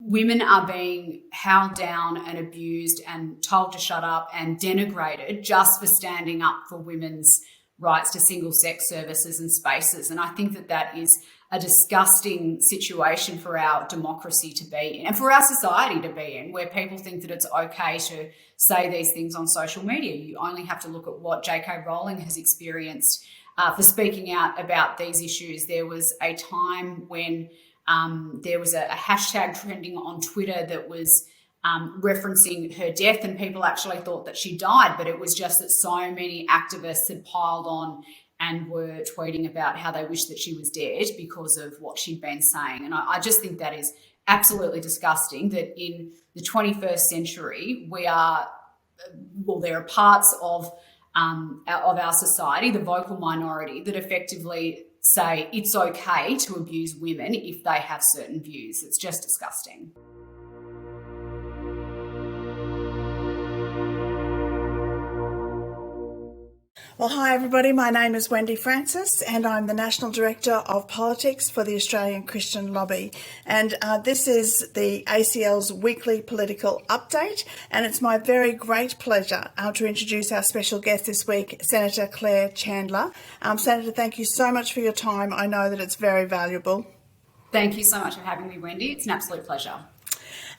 women are being held down and abused and told to shut up and denigrated just for standing up for women's rights to single-sex services and spaces. And I think that that is a disgusting situation for our democracy to be in and for our society to be in, where people think that it's okay to say these things on social media. You only have to look at what J.K. Rowling has experienced for speaking out about these issues. There was a time when there was a hashtag trending on Twitter that was referencing her death, and people actually thought that she died, but it was just that so many activists had piled on and were tweeting about how they wish that she was dead because of what she'd been saying. And I just think that is absolutely disgusting, that in the 21st century, there are parts of our society, the vocal minority, that effectively say it's okay to abuse women if they have certain views. It's just disgusting. Well, hi everybody, my name is Wendy Francis and I'm the National Director of Politics for the Australian Christian Lobby, and this is the ACL's weekly political update, and it's my very great pleasure to introduce our special guest this week, Senator Claire Chandler. Senator, thank you so much for your time. I know that it's very valuable. Thank you so much for having me, Wendy. It's an absolute pleasure.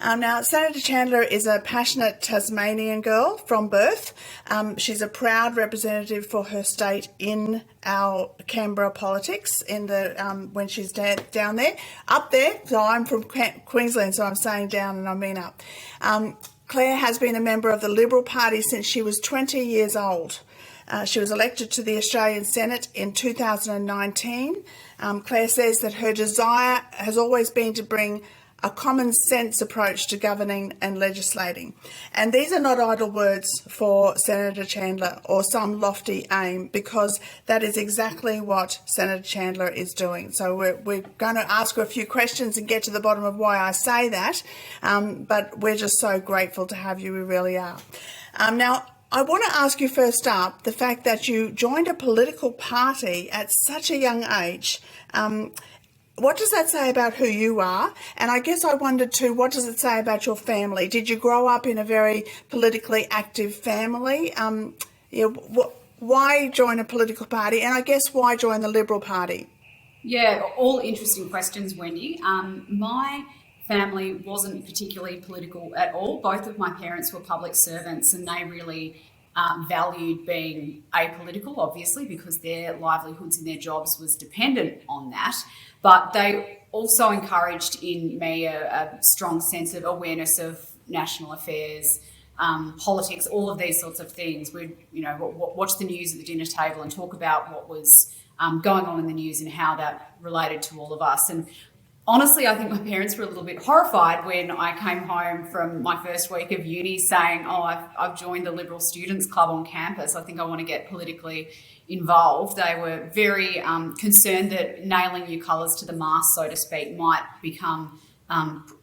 Now, Senator Chandler is a passionate Tasmanian girl from birth. She's a proud representative for her state in our Canberra politics when she's down there. Up there, so I'm from Queensland, so I'm saying down and I mean up. Claire has been a member of the Liberal Party since she was 20 years old. She was elected to the Australian Senate in 2019. Claire says that her desire has always been to bring a common sense approach to governing and legislating. And these are not idle words for Senator Chandler or some lofty aim, because that is exactly what Senator Chandler is doing. So we're going to ask her a few questions and get to the bottom of why I say that. But we're just so grateful to have you. We really are. Now, I want to ask you first up the fact that you joined a political party at such a young age. What does that say about who you are? And I guess I wondered too, what does it say about your family? Did you grow up in a very politically active family? Why join a political party? And I guess why join the Liberal Party? Yeah, all interesting questions, Wendy. My family wasn't particularly political at all. Both of my parents were public servants, and they really valued being apolitical, obviously, because their livelihoods and their jobs was dependent on that. But they also encouraged in me a strong sense of awareness of national affairs, politics, all of these sorts of things. We'd, watch the news at the dinner table and talk about what was going on in the news and how that related to all of us. And honestly, I think my parents were a little bit horrified when I came home from my first week of uni saying, I've joined the Liberal Students Club on campus. I think I want to get politically involved. They were very concerned that nailing your colours to the mast, so to speak, might become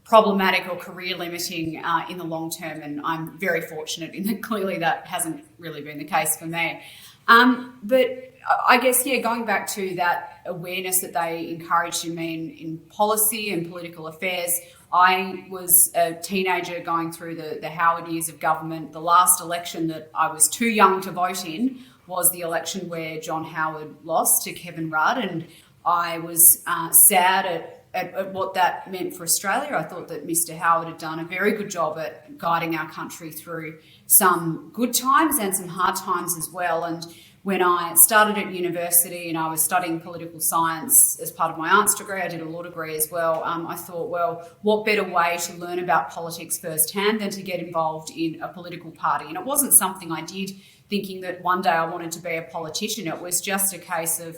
problematic or career limiting in the long term. And I'm very fortunate in that clearly that hasn't really been the case for me. But I guess, going back to that awareness that they encouraged in me in policy and political affairs, I was a teenager going through the Howard years of government. The last election that I was too young to vote in was the election where John Howard lost to Kevin Rudd, and I was sad at what that meant for Australia. I thought that Mr. Howard had done a very good job at guiding our country through some good times and some hard times as well. And when I started at university and I was studying political science as part of my arts degree, I did a law degree as well, I thought, well, what better way to learn about politics firsthand than to get involved in a political party? And it wasn't something I did thinking that one day I wanted to be a politician. It was just a case of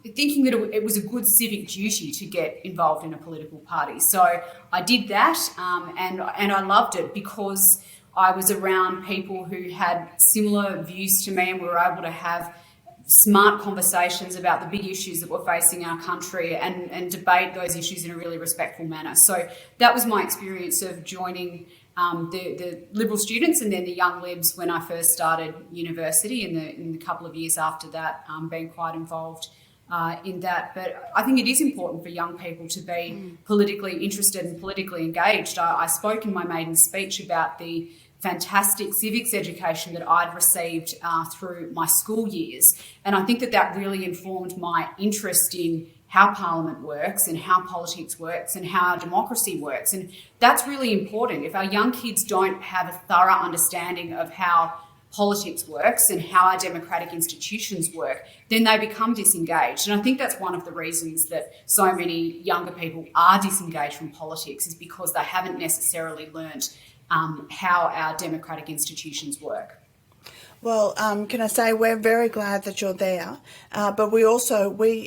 thinking that it was a good civic duty to get involved in a political party. So I did that, and I loved it because I was around people who had similar views to me, and we were able to have smart conversations about the big issues that were facing our country and debate those issues in a really respectful manner. So that was my experience of joining the Liberal students and then the Young Libs when I first started university, in the couple of years after that, being quite involved in that. But I think it is important for young people to be politically interested and politically engaged. I spoke in my maiden speech about the fantastic civics education that I'd received through my school years. And I think that that really informed my interest in how Parliament works and how politics works and how our democracy works. And that's really important. If our young kids don't have a thorough understanding of how politics works and how our democratic institutions work, then they become disengaged. And I think that's one of the reasons that so many younger people are disengaged from politics, is because they haven't necessarily learnt how our democratic institutions work. Well, can I say we're very glad that you're there, but we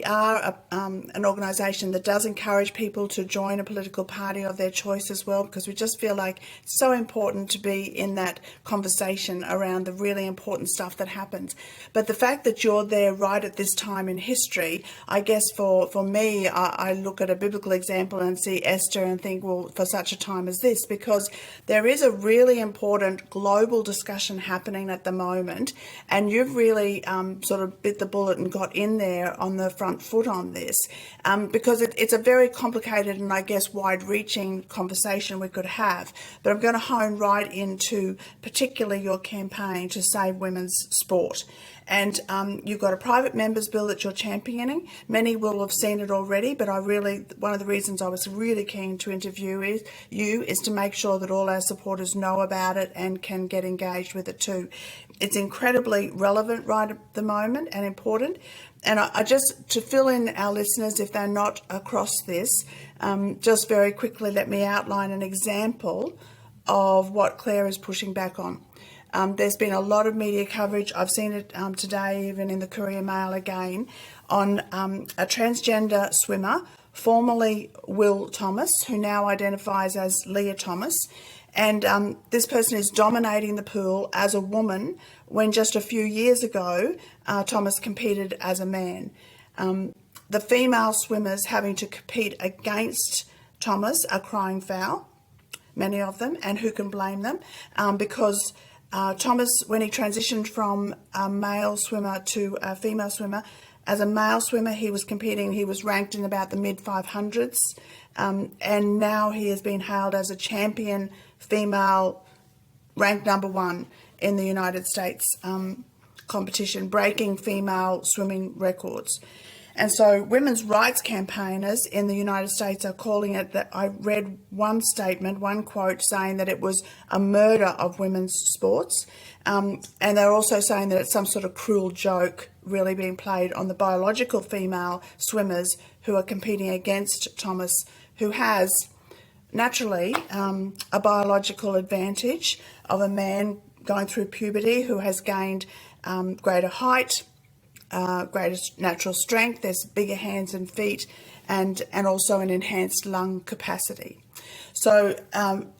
are an organisation that does encourage people to join a political party of their choice as well, because we just feel like it's so important to be in that conversation around the really important stuff that happens. But the fact that you're there right at this time in history, I guess for me, I look at a biblical example and see Esther and think, well, for such a time as this, because there is a really important global discussion happening at the moment. And you've really sort of bit the bullet and got in there on the front foot on this, because it's a very complicated and I guess wide-reaching conversation we could have. But I'm going to hone right into particularly your campaign to save women's sport. And you've got a private members bill that you're championing. Many will have seen it already, but one of the reasons I was really keen to interview is to make sure that all our supporters know about it and can get engaged with it too. It's incredibly relevant right at the moment and important. And I just, to fill in our listeners if they're not across this, just very quickly let me outline an example of what Claire is pushing back on. There's been a lot of media coverage. I've seen it today, even in the Courier Mail again, on a transgender swimmer, formerly Will Thomas, who now identifies as Leah Thomas. And this person is dominating the pool as a woman when just a few years ago, Thomas competed as a man. The female swimmers having to compete against Thomas are crying foul, many of them, and who can blame them? Because Thomas, when he transitioned from a male swimmer to a female swimmer, as a male swimmer, he was ranked in about the mid-500s, and now he has been hailed as a champion female, ranked number one in the United States competition, breaking female swimming records. And so women's rights campaigners in the United States are calling it, that I read one statement, one quote saying that it was a murder of women's sports. And they're also saying that it's some sort of cruel joke really being played on the biological female swimmers who are competing against Thomas, who has naturally a biological advantage of a man going through puberty, who has gained greater height, greater natural strength, there's bigger hands and feet, and also an enhanced lung capacity. So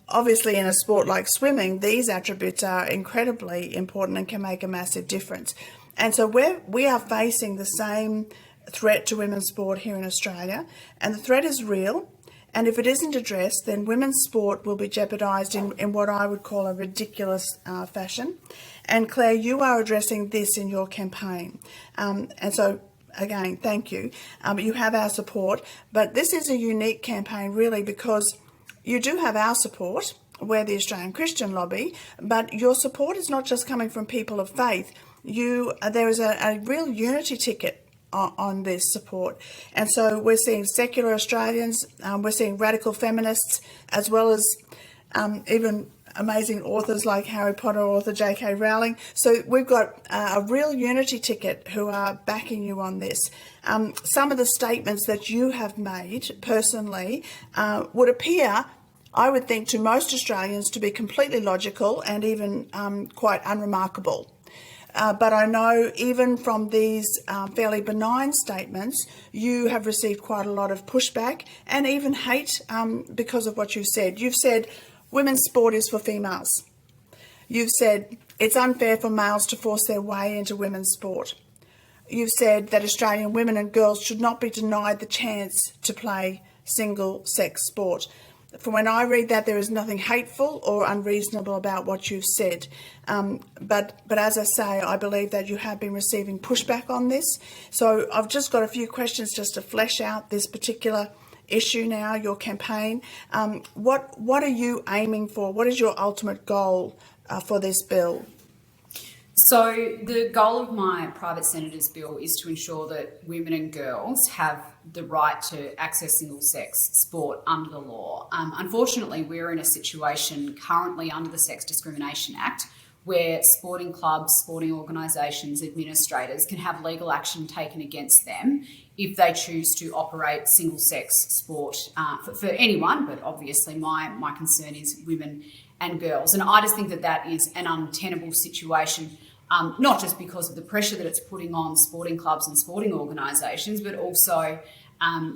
obviously in a sport like swimming, these attributes are incredibly important and can make a massive difference. And so we are facing the same threat to women's sport here in Australia, and the threat is real. And if it isn't addressed, then women's sport will be jeopardised in what I would call a ridiculous fashion. And Claire, you are addressing this in your campaign. And so, again, thank you. You have our support. But this is a unique campaign, really, because you do have our support. We're the Australian Christian Lobby. But your support is not just coming from people of faith. There is a real unity ticket on this support. And so we're seeing secular Australians, we're seeing radical feminists, as well as even amazing authors like Harry Potter author J.K. Rowling. So we've got a real unity ticket who are backing you on this. Some of the statements that you have made personally would appear, I would think, to most Australians to be completely logical and even quite unremarkable. But I know even from these fairly benign statements, you have received quite a lot of pushback and even hate because of what you've said. You've said women's sport is for females. You've said it's unfair for males to force their way into women's sport. You've said that Australian women and girls should not be denied the chance to play single-sex sport. from when I read that, there is nothing hateful or unreasonable about what you've said. But as I say, I believe that you have been receiving pushback on this. So I've just got a few questions just to flesh out this particular issue now, your campaign. What are you aiming for? What is your ultimate goal for this bill? So the goal of my private senator's bill is to ensure that women and girls have the right to access single-sex sport under the law. Unfortunately, we're in a situation currently under the Sex Discrimination Act where sporting clubs, sporting organisations, administrators can have legal action taken against them if they choose to operate single-sex sport for anyone, but obviously my concern is women and girls. And I just think that is an untenable situation, not just because of the pressure that it's putting on sporting clubs and sporting organisations, but also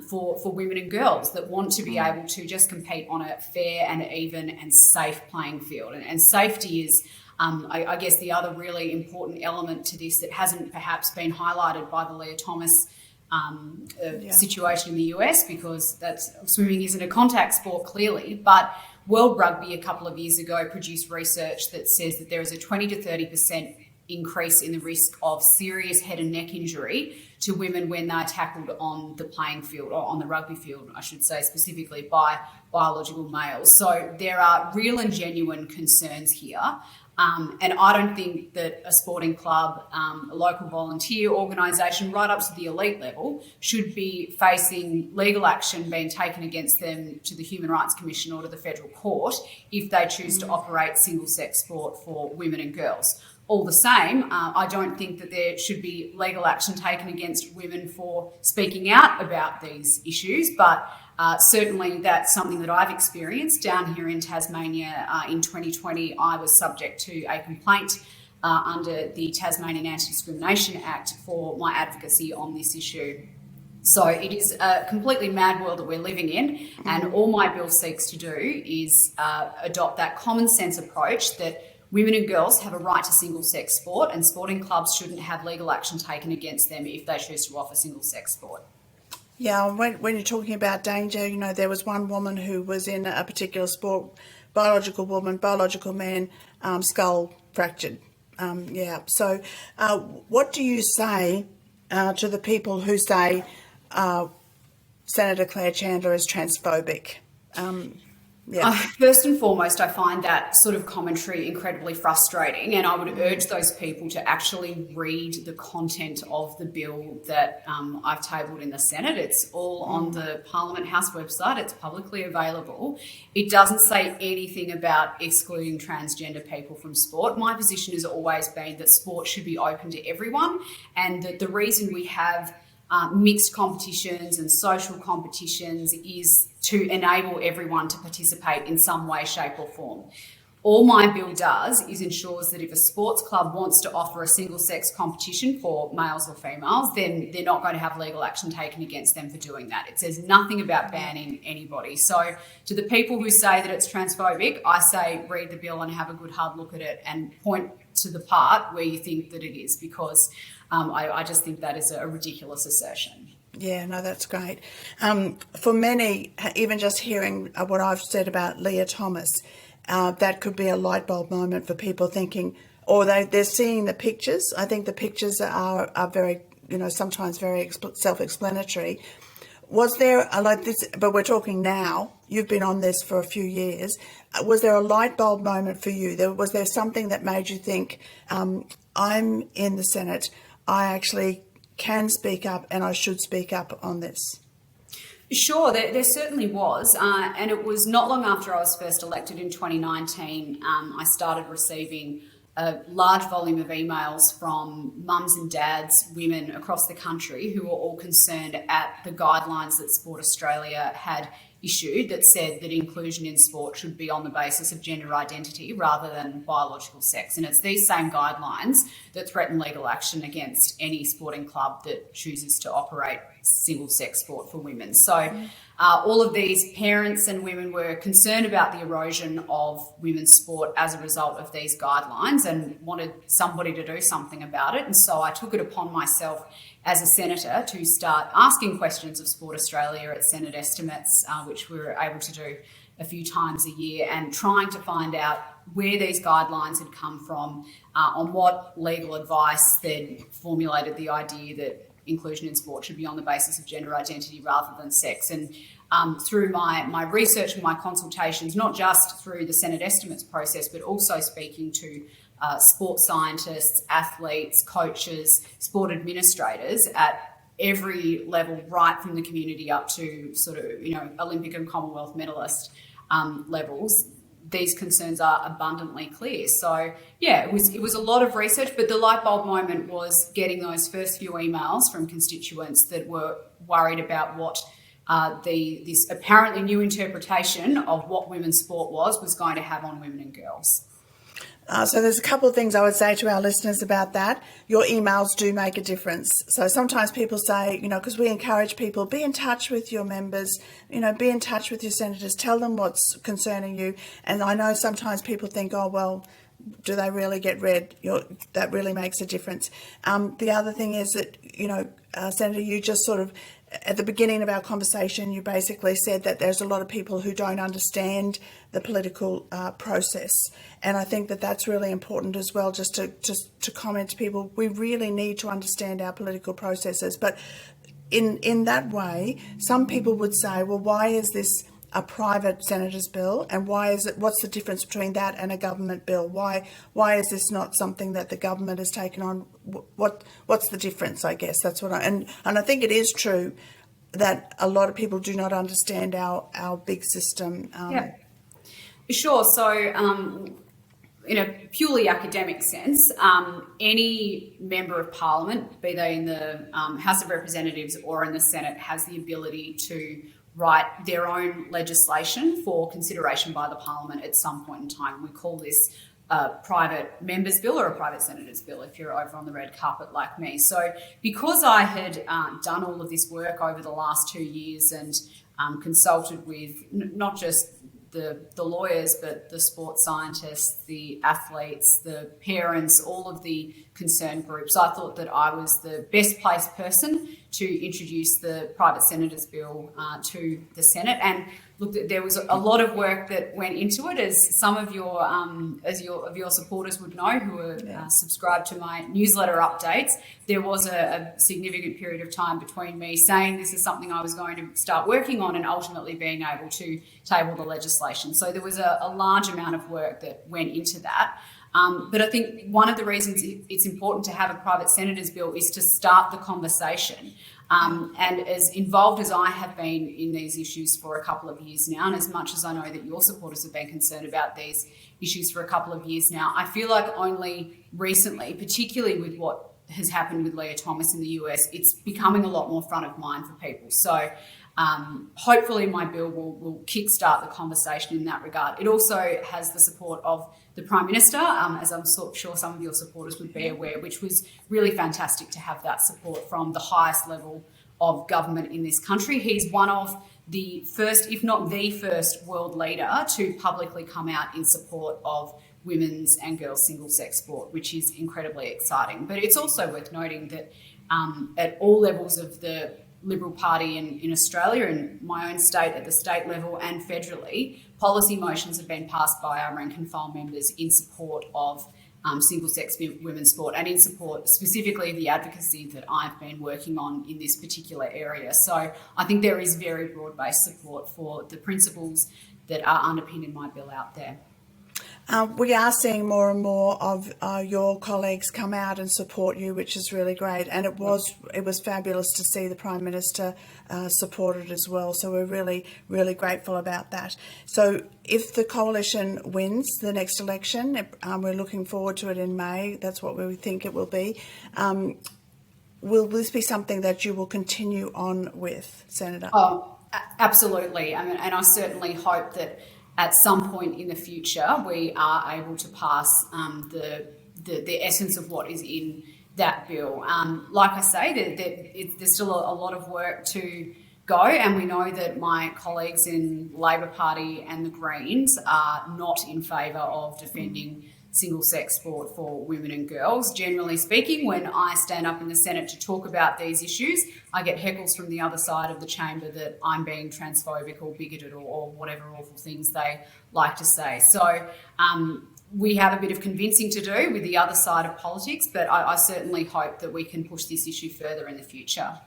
for women and girls that want to be able to just compete on a fair and even and safe playing field. And safety is, I guess, the other really important element to this that hasn't perhaps been highlighted by the Leah Thomas situation in the US, because swimming isn't a contact sport clearly, but World Rugby a couple of years ago produced research that says that there is a 20 to 30% increase in the risk of serious head and neck injury to women when they're tackled on the playing field, or on the rugby field, I should say, specifically by biological males. So there are real and genuine concerns here. And I don't think that a sporting club, a local volunteer organisation, right up to the elite level, should be facing legal action being taken against them to the Human Rights Commission or to the federal court if they choose to operate single-sex sport for women and girls. All the same, I don't think that there should be legal action taken against women for speaking out about these issues, but certainly that's something that I've experienced down here in Tasmania. In 2020, I was subject to a complaint under the Tasmanian Anti-Discrimination Act for my advocacy on this issue. So it is a completely mad world that we're living in, and all my bill seeks to do is adopt that common sense approach that women and girls have a right to single-sex sport, and sporting clubs shouldn't have legal action taken against them if they choose to offer single-sex sport. Yeah, when you're talking about danger, there was one woman who was in a particular sport, biological woman, biological man, skull fractured. So what do you say to the people who say Senator Claire Chandler is transphobic? First and foremost, I find that sort of commentary incredibly frustrating, and I would urge those people to actually read the content of the bill that I've tabled in the Senate. It's all on the Parliament House website. It's publicly available. It doesn't say anything about excluding transgender people from sport. My position has always been that sport should be open to everyone, and that the reason we have mixed competitions and social competitions is to enable everyone to participate in some way, shape or form. All my bill does is ensures that if a sports club wants to offer a single-sex competition for males or females, then they're not going to have legal action taken against them for doing that. It says nothing about banning anybody. So to the people who say that it's transphobic, I say read the bill and have a good hard look at it and point to the part where you think that it is, because I just think that is a ridiculous assertion. Yeah, no, that's great. For many, even just hearing what I've said about Leah Thomas, that could be a light bulb moment for people thinking, or they're seeing the pictures. I think the pictures are very, sometimes very self-explanatory. Was there like this, but we're talking now, you've been on this for a few years. Was there a light bulb moment for you? Was there something that made you think, I'm in the Senate, I actually can speak up and I should speak up on this? Sure, there certainly was. And it was not long after I was first elected in 2019, I started receiving a large volume of emails from mums and dads, women across the country, who were all concerned at the guidelines that Sport Australia had issued that said that inclusion in sport should be on the basis of gender identity rather than biological sex. And it's these same guidelines that threaten legal action against any sporting club that chooses to operate single-sex sport for women. So all of these parents and women were concerned about the erosion of women's sport as a result of these guidelines and wanted somebody to do something about it. And so I took it upon myself as a senator to start asking questions of Sport Australia at Senate estimates, which we were able to do a few times a year and trying to find out where these guidelines had come from, on what legal advice they'd formulated the idea that inclusion in sport should be on the basis of gender identity rather than sex. And through my research and my consultations, not just through the Senate estimates process, but also speaking to sports scientists, athletes, coaches, sport administrators at every level, right from the community up to sort of, Olympic and Commonwealth medalist levels, these concerns are abundantly clear. So yeah, it was a lot of research, but the light bulb moment was getting those first few emails from constituents that were worried about what this apparently new interpretation of what women's sport was going to have on women and girls. So there's a couple of things I would say to our listeners about that. Your emails do make a difference. So sometimes people say, because we encourage people, be in touch with your members, be in touch with your senators, tell them what's concerning you. And I know sometimes people think, oh, well, do they really get read? That really makes a difference. The other thing is that, Senator, you just sort of, at the beginning of our conversation, you basically said that there's a lot of people who don't understand the political process. And I think that that's really important as well, just to comment to people. We really need to understand our political processes. But in that way, some people would say, well, why is this a private senator's bill, and what's the difference between that and a government bill? Why is this not something that the government has taken on? What's the difference? I guess that's what and I think it is true that a lot of people do not understand our big system. Yeah, sure. So in a purely academic sense, any member of parliament, be they in the House of Representatives or in the Senate, has the ability to write their own legislation for consideration by the parliament at some point in time. We call this a private member's bill or a private senator's bill if you're over on the red carpet like me. So because I had done all of this work over the last 2 years and consulted with not just the lawyers, but the sports scientists, the athletes, the parents, all of the concerned groups, I thought that I was the best placed person to introduce the private senator's bill to the Senate. And look, there was a lot of work that went into it, as some of your supporters would know who are subscribed to my newsletter updates. There was a significant period of time between me saying this is something I was going to start working on and ultimately being able to table the legislation. So there was a large amount of work that went into that. But I think one of the reasons it's important to have a private senator's bill is to start the conversation. And as involved as I have been in these issues for a couple of years now, and as much as I know that your supporters have been concerned about these issues for a couple of years now, I feel like only recently, particularly with what has happened with Leah Thomas in the US, it's becoming a lot more front of mind for people. So hopefully my bill will kickstart the conversation in that regard. It also has the support of the Prime Minister, as I'm sure some of your supporters would be aware, which was really fantastic to have that support from the highest level of government in this country. He's one of the first, if not the first, world leader to publicly come out in support of women's and girls' single-sex sport, which is incredibly exciting. But it's also worth noting that at all levels of the Liberal Party in Australia, in my own state, at the state level and federally, policy motions have been passed by our rank and file members in support of single-sex women's sport and in support specifically of the advocacy that I've been working on in this particular area. So I think there is very broad-based support for the principles that are underpinned in my bill out there. We are seeing more and more of your colleagues come out and support you, which is really great. And it was fabulous to see the Prime Minister support it as well. So we're really, really grateful about that. So if the coalition wins the next election, we're looking forward to it in May. That's what we think it will be. Will this be something that you will continue on with, Senator? Oh, absolutely. I mean, and I certainly hope that at some point in the future, we are able to pass the essence of what is in that bill. Like I say, there's still a lot of work to go, and we know that my colleagues in Labor Party and the Greens are not in favour of defending single-sex sport for women and girls. Generally speaking, when I stand up in the Senate to talk about these issues, I get heckles from the other side of the chamber that I'm being transphobic or bigoted or whatever awful things they like to say. So we have a bit of convincing to do with the other side of politics, but I certainly hope that we can push this issue further in the future.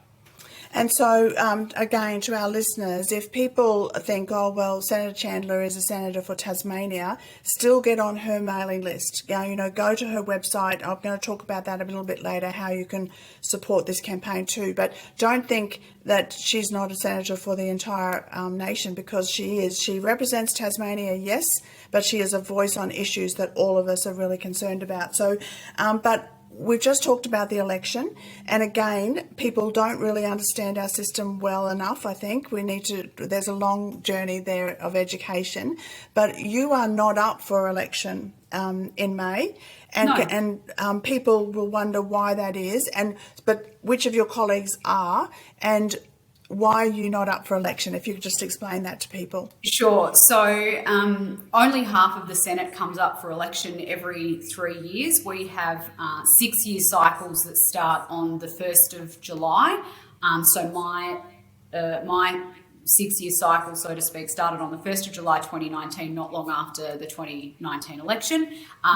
And so, again, to our listeners, if people think, oh, well, Senator Chandler is a senator for Tasmania, still get on her mailing list. You know, go to her website. I'm going to talk about that a little bit later, how you can support this campaign too. But don't think that she's not a senator for the entire nation, because she is. She represents Tasmania, yes, but she is a voice on issues that all of us are really concerned about. So, but we've just talked about the election, and again, people don't really understand our system well enough. I think there's a long journey there of education, but you are not up for election in May, and No. People will wonder why that is, but which of your colleagues are, and why are you not up for election? If you could just explain that to people. Sure. So only half of the Senate comes up for election every 3 years. We have 6-year cycles that start on the 1st of July. So my 6-year cycle, so to speak, started on the 1st of July 2019, not long after the 2019 election.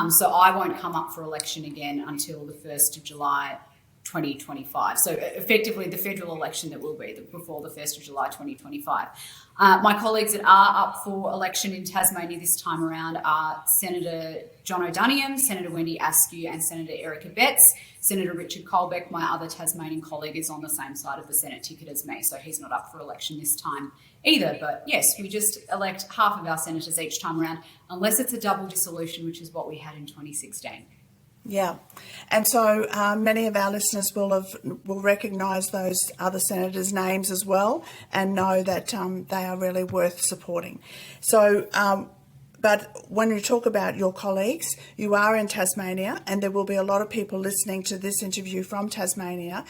So I won't come up for election again until the 1st of July 2025. So effectively the federal election that will be before the 1st of July 2025. My colleagues that are up for election in Tasmania this time around are Senator John O'Doniam, Senator Wendy Askew and Senator Erica Betts. Senator Richard Colbeck, my other Tasmanian colleague, is on the same side of the Senate ticket as me, so he's not up for election this time either. But yes, we just elect half of our senators each time around, unless it's a double dissolution, which is what we had in 2016. Yeah, and so many of our listeners will recognise those other senators' names as well, and know that they are really worth supporting. So, but when you talk about your colleagues, you are in Tasmania, and there will be a lot of people listening to this interview from Tasmania.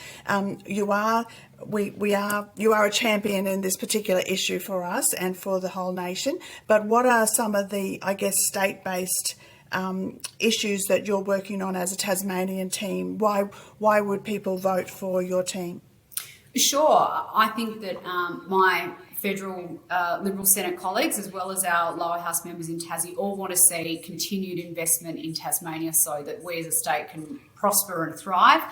You are a champion in this particular issue for us and for the whole nation. But what are some of the, I guess, state-based issues that you're working on as a Tasmanian team? Why would people vote for your team? Sure. I think that my federal Liberal Senate colleagues, as well as our lower house members in Tassie, all want to see continued investment in Tasmania so that we as a state can prosper and thrive.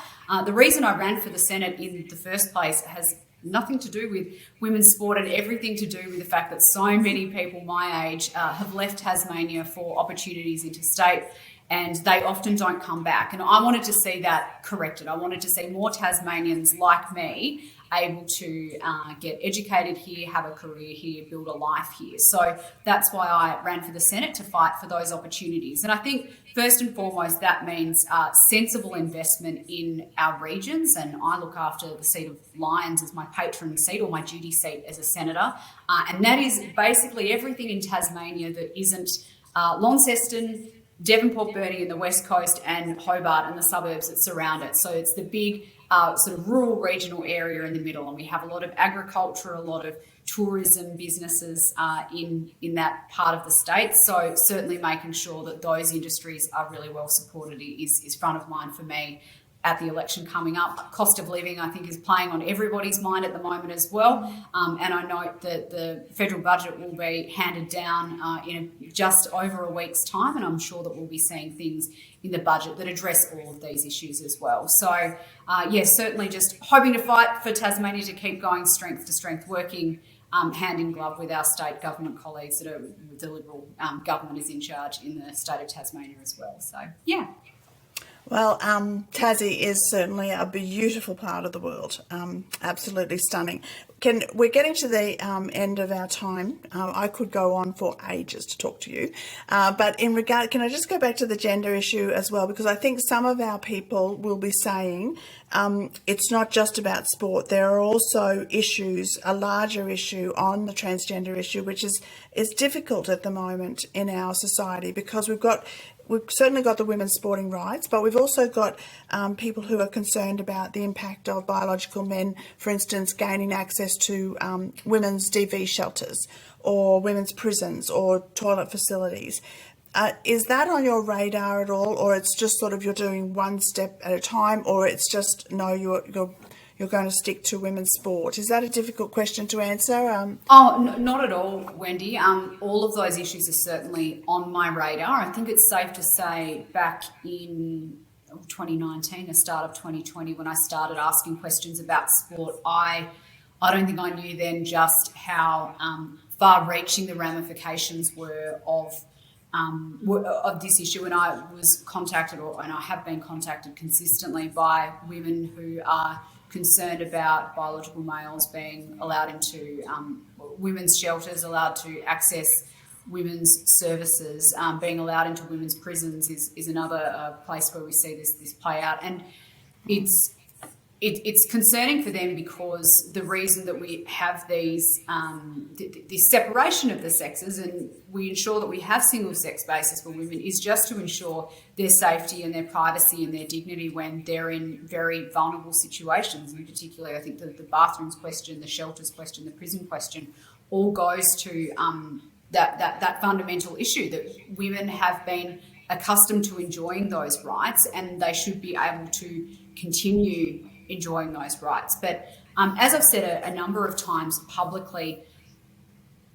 The reason I ran for the Senate in the first place has nothing to do with women's sport and everything to do with the fact that so many people my age have left Tasmania for opportunities interstate, and they often don't come back. And I wanted to see that corrected. I wanted to see more Tasmanians like me able to get educated here, have a career here, build a life here. So that's why I ran for the Senate, to fight for those opportunities. And I think first and foremost, that means sensible investment in our regions. And I look after the seat of Lyons as my patron seat, or my duty seat as a senator. And that is basically everything in Tasmania that isn't Launceston, Devonport, Burnie in the west coast, and Hobart and the suburbs that surround it. So it's the big sort of rural regional area in the middle, and we have a lot of agriculture, a lot of tourism businesses in that part of the state. So certainly making sure that those industries are really well supported is front of mind for me at the election coming up. Cost of living, I think, is playing on everybody's mind at the moment as well. And I note that the federal budget will be handed down in just over a week's time, and I'm sure that we'll be seeing things in the budget that address all of these issues as well. So, yes, certainly just hoping to fight for Tasmania to keep going strength to strength, working hand in glove with our state government colleagues that are the Liberal government is in charge in the state of Tasmania as well. So, yeah. Well, Tassie is certainly a beautiful part of the world. Absolutely stunning. We're getting to the end of our time. I could go on for ages to talk to you. But can I just go back to the gender issue as well? Because I think some of our people will be saying it's not just about sport. There are also issues, a larger issue on the transgender issue, which is difficult at the moment in our society, because we've certainly got the women's sporting rights, but we've also got people who are concerned about the impact of biological men, for instance, gaining access to women's DV shelters or women's prisons or toilet facilities. Is that on your radar at all, or it's just sort of you're doing one step at a time, or it's just no, you're going to stick to women's sport? Is that a difficult question to answer? Not at all, Wendy. All of those issues are certainly on my radar. I think it's safe to say back in 2019, the start of 2020, when I started asking questions about sport, I don't think I knew then just how far-reaching the ramifications were of this issue. And I was contacted, and I have been contacted consistently by women who are concerned about biological males being allowed into women's shelters, allowed to access women's services, being allowed into women's prisons is another place where we see this play out. And it's concerning for them because the reason that we have this separation of the sexes and we ensure that we have single-sex bases for women is just to ensure their safety and their privacy and their dignity when they're in very vulnerable situations. And particularly, I think the bathrooms question, the shelters question, the prison question all goes to that fundamental issue that women have been accustomed to enjoying those rights and they should be able to continue enjoying those rights. But as I've said a number of times publicly,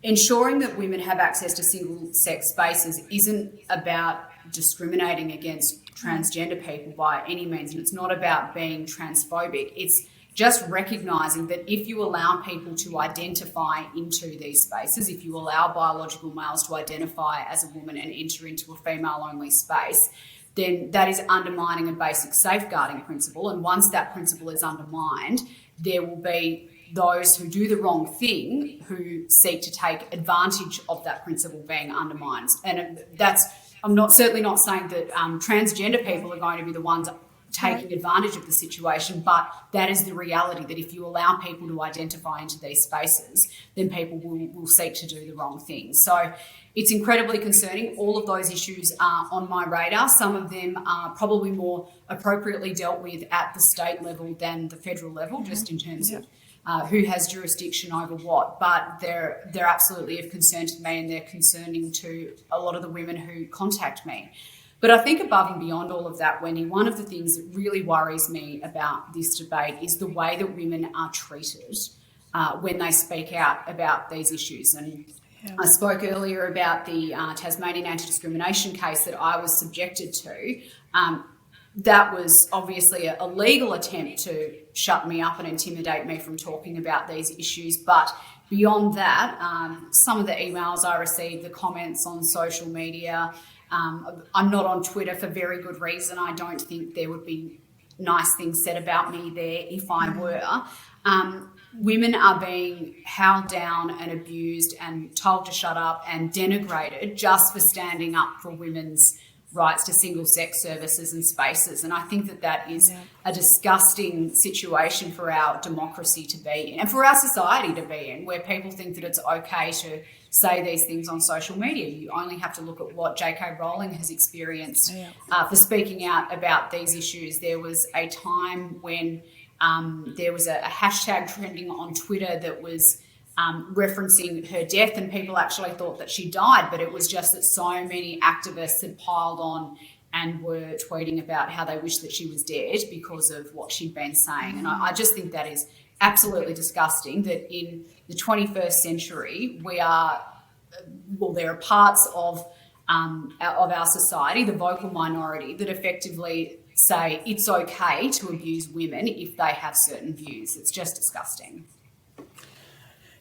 ensuring that women have access to single-sex spaces isn't about discriminating against transgender people by any means, and it's not about being transphobic. It's just recognising that if you allow people to identify into these spaces, if you allow biological males to identify as a woman and enter into a female-only space, then that is undermining a basic safeguarding principle. And once that principle is undermined, there will be those who do the wrong thing who seek to take advantage of that principle being undermined. And I'm certainly not saying that transgender people are going to be the ones taking advantage of the situation, but that is the reality, that if you allow people to identify into these spaces, then people will seek to do the wrong thing. So it's incredibly concerning. All of those issues are on my radar. Some of them are probably more appropriately dealt with at the state level than the federal level, just in terms of who has jurisdiction over what, but they're absolutely of concern to me, and they're concerning to a lot of the women who contact me. But I think above and beyond all of that, Wendy, one of the things that really worries me about this debate is the way that women are treated when they speak out about these issues. And I spoke earlier about the Tasmanian anti-discrimination case that I was subjected to. That was obviously a legal attempt to shut me up and intimidate me from talking about these issues. But beyond that, some of the emails I received, the comments on social media, I'm not on Twitter for very good reason. I don't think there would be nice things said about me there if I were. Women are being held down and abused and told to shut up and denigrated just for standing up for women's rights to single-sex services and spaces. And I think that is a disgusting situation for our democracy to be in and for our society to be in, where people think that it's okay to say these things on social media. You only have to look at what J.K. Rowling has experienced for speaking out about these issues. There was a time when there was a hashtag trending on Twitter that was referencing her death, and people actually thought that she died, but it was just that so many activists had piled on and were tweeting about how they wish that she was dead because of what she'd been saying. And I just think that is absolutely disgusting, that in the 21st century there are parts of our society, the vocal minority, that effectively say it's okay to abuse women if they have certain views. It's just disgusting.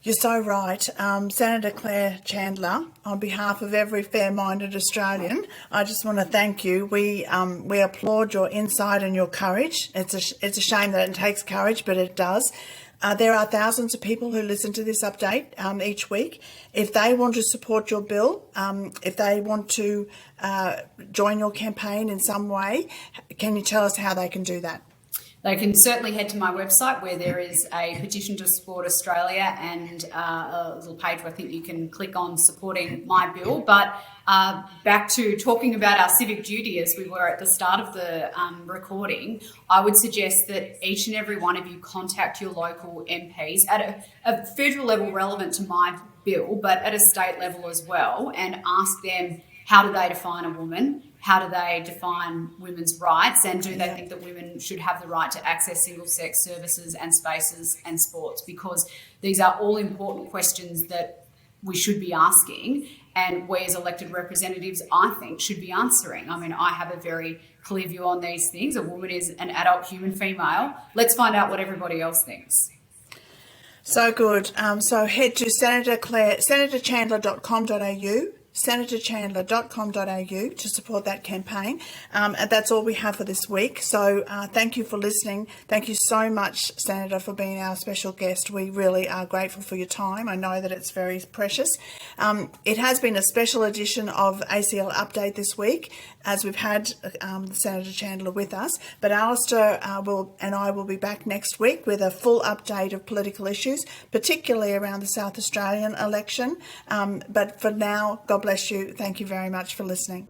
You're so right. Senator Claire Chandler, on behalf of every fair-minded Australian, I just want to thank you. We applaud your insight and your courage. It's a shame that it takes courage, but it does. There are thousands of people who listen to this update each week. If they want to support your bill, if they want to join your campaign in some way, can you tell us how they can do that? They can certainly head to my website, where there is a petition to support Australia and a little page where I think you can click on supporting my bill. But back to talking about our civic duty, as we were at the start of the recording, I would suggest that each and every one of you contact your local MPs at a federal level relevant to my bill, but at a state level as well, and ask them how do they define a woman? How do they define women's rights? And do they think that women should have the right to access single-sex services and spaces and sports? Because these are all important questions that we should be asking, and we as elected representatives, I think, should be answering. I mean, I have a very clear view on these things. A woman is an adult human female. Let's find out what everybody else thinks. So good. So head to senatorchandler.com.au, senatorchandler.com.au to support that campaign. And that's all we have for this week. So thank you for listening. Thank you so much, Senator, for being our special guest. We really are grateful for your time. I know that it's very precious. It has been a special edition of ACL Update this week, as we've had Senator Chandler with us. But Alistair and I will be back next week with a full update of political issues, particularly around the South Australian election. But for now, God bless you. Thank you very much for listening.